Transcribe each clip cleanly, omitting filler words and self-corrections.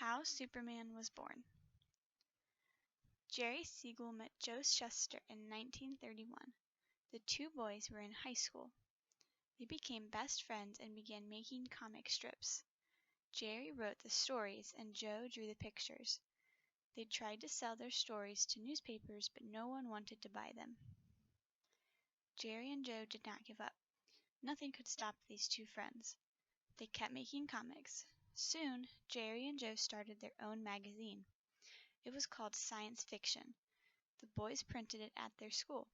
How Superman Was Born. Jerry Siegel met Joe Shuster in 1931. The two boys were in high school. They became best friends and began making comic strips. Jerry wrote the stories and Joe drew the pictures. They tried to sell their stories to newspapers, but no one wanted to buy them. Jerry and Joe did not give up. Nothing could stop these two friends. They kept making comics. Soon, Jerry and Joe started their own magazine. It was called Science Fiction. The boys printed it at their school.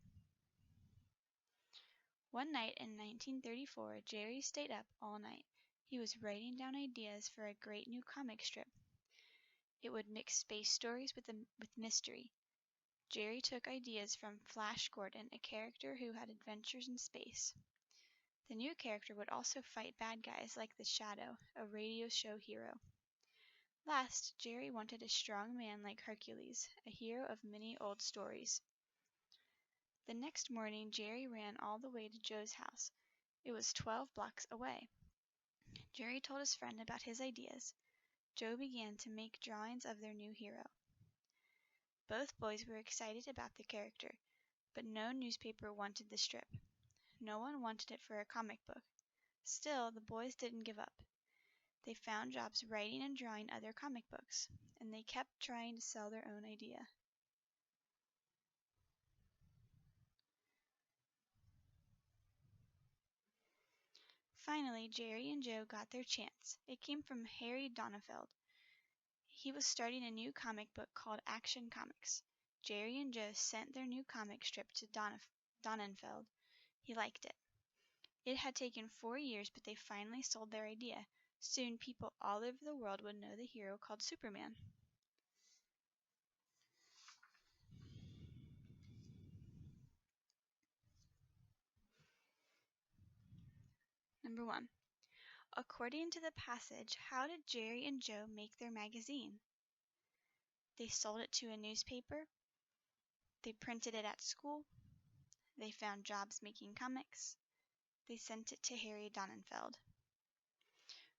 One night in 1934, Jerry stayed up all night. He was writing down ideas for a great new comic strip. It would mix space stories with mystery. Jerry took ideas from Flash Gordon, a character who had adventures in space. The new character would also fight bad guys like the Shadow, a radio show hero. Last, Jerry wanted a strong man like Hercules, a hero of many old stories. The next morning, Jerry ran all the way to Joe's house. It was 12 blocks away. Jerry told his friend about his ideas. Joe began to make drawings of their new hero. Both boys were excited about the character, but no newspaper wanted the strip. No one wanted it for a comic book. Still, the boys didn't give up. They found jobs writing and drawing other comic books, and they kept trying to sell their own idea. Finally, Jerry and Joe got their chance. It came from Harry Donenfeld. He was starting a new comic book called Action Comics. Jerry and Joe sent their new comic strip to Donenfeld. He liked it. It had taken 4 years, but they finally sold their idea. Soon, people all over the world would know the hero called Superman. Number 1. According to the passage, how did Jerry and Joe make their magazine? They sold it to a newspaper. They printed it at school. They found jobs making comics. They sent it to Harry Donenfeld.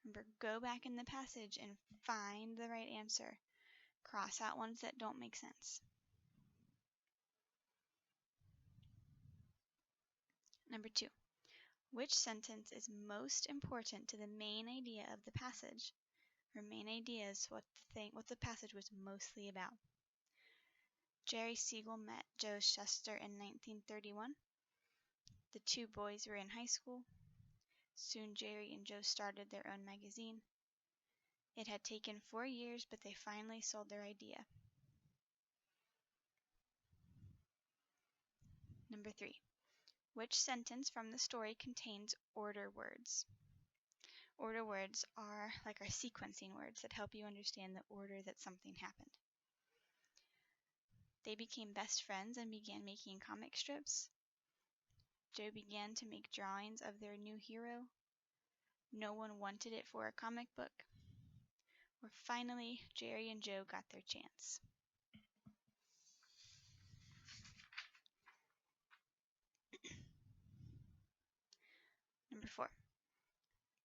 Remember, go back in the passage and find the right answer. Cross out ones that don't make sense. Number 2. Which sentence is most important to the main idea of the passage? Our main idea is what the passage was mostly about. Jerry Siegel met Joe Shuster in 1931. The two boys were in high school. Soon Jerry and Joe started their own magazine. It had taken 4 years, but they finally sold their idea. Number 3. Which sentence from the story contains order words? Order words are like our sequencing words that help you understand the order that something happened. They became best friends and began making comic strips. Joe began to make drawings of their new hero. No one wanted it for a comic book. Or finally, Jerry and Joe got their chance. Number 4.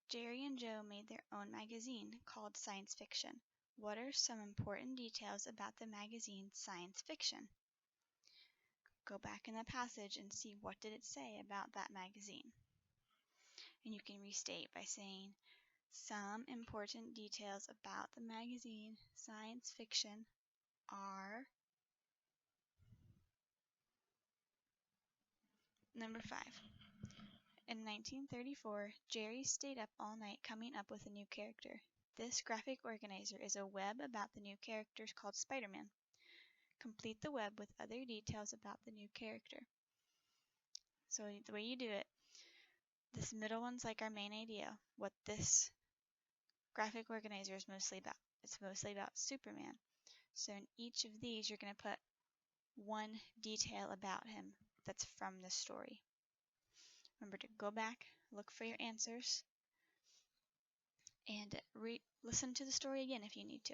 Jerry and Joe made their own magazine called Science Fiction. What are some important details about the magazine Science Fiction? Go back in the passage and see what did it say about that magazine. And you can restate by saying, some important details about the magazine Science Fiction are... Number 5. In 1934, Jerry stayed up all night coming up with a new character. This graphic organizer is a web about the new character called Spider-Man. Complete the web with other details about the new character. So the way you do it, this middle one's like our main idea, what this graphic organizer is mostly about. It's mostly about Superman. So in each of these, you're going to put one detail about him that's from the story. Remember to go back, look for your answers, and listen to the story again if you need to.